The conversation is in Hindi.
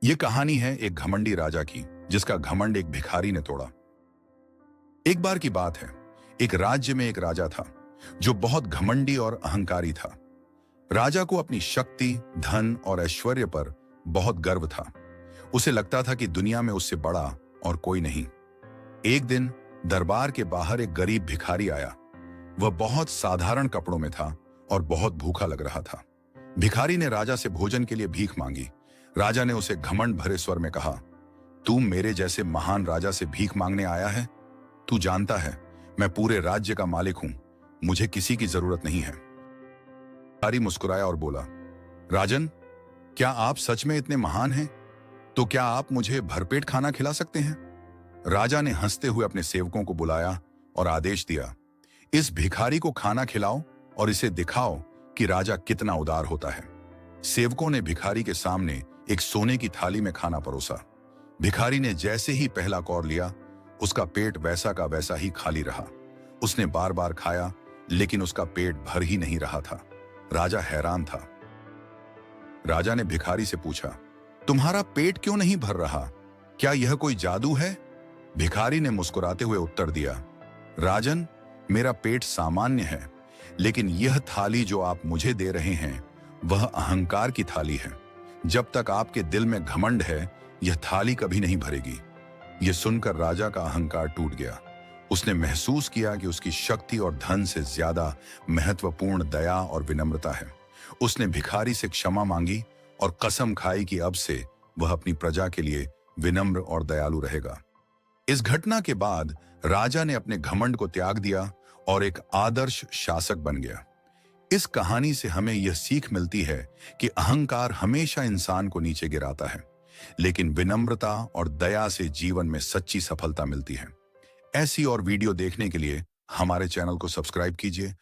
ये कहानी है एक घमंडी राजा की, जिसका घमंड एक भिखारी ने तोड़ा। एक बार की बात है, एक राज्य में एक राजा था जो बहुत घमंडी और अहंकारी था। राजा को अपनी शक्ति, धन और ऐश्वर्य पर बहुत गर्व था। उसे लगता था कि दुनिया में उससे बड़ा और कोई नहीं। एक दिन दरबार के बाहर एक गरीब भिखारी आया। वह बहुत साधारण कपड़ों में था और बहुत भूखा लग रहा था। भिखारी ने राजा से भोजन के लिए भीख मांगी। राजा ने उसे घमंड भरे स्वर में कहा, तू मेरे जैसे महान राजा से भीख मांगने आया है? तू जानता है मैं पूरे राज्य का मालिक हूं, मुझे किसी की जरूरत नहीं है। भिखारी मुस्कुराया और बोला, राजन, क्या आप सच में इतने महान हैं? तो क्या आप मुझे भरपेट खाना खिला सकते हैं? राजा ने हंसते हुए अपने सेवकों को बुलाया और आदेश दिया, इस भिखारी को खाना खिलाओ और इसे दिखाओ कि राजा कितना उदार होता है। सेवकों ने भिखारी के सामने एक सोने की थाली में खाना परोसा। भिखारी ने जैसे ही पहला कौर लिया, उसका पेट वैसा का वैसा ही खाली रहा। उसने बार बार खाया, लेकिन उसका पेट भर ही नहीं रहा था। राजा हैरान था। राजा ने भिखारी से पूछा, तुम्हारा पेट क्यों नहीं भर रहा? क्या यह कोई जादू है? भिखारी ने मुस्कुराते हुए उत्तर दिया, राजन, मेरा पेट सामान्य है, लेकिन यह थाली जो आप मुझे दे रहे हैं वह अहंकार की थाली है। जब तक आपके दिल में घमंड है, यह थाली कभी नहीं भरेगी। यह सुनकर राजा का अहंकार टूट गया। उसने महसूस किया कि उसकी शक्ति और धन से ज्यादा महत्वपूर्ण दया और विनम्रता है। उसने भिखारी से क्षमा मांगी और कसम खाई कि अब से वह अपनी प्रजा के लिए विनम्र और दयालु रहेगा। इस घटना के बाद राजा ने अपने घमंड को त्याग दिया और एक आदर्श शासक बन गया। इस कहानी से हमें यह सीख मिलती है कि अहंकार हमेशा इंसान को नीचे गिराता है, लेकिन विनम्रता और दया से जीवन में सच्ची सफलता मिलती है। ऐसी और वीडियो देखने के लिए हमारे चैनल को सब्सक्राइब कीजिए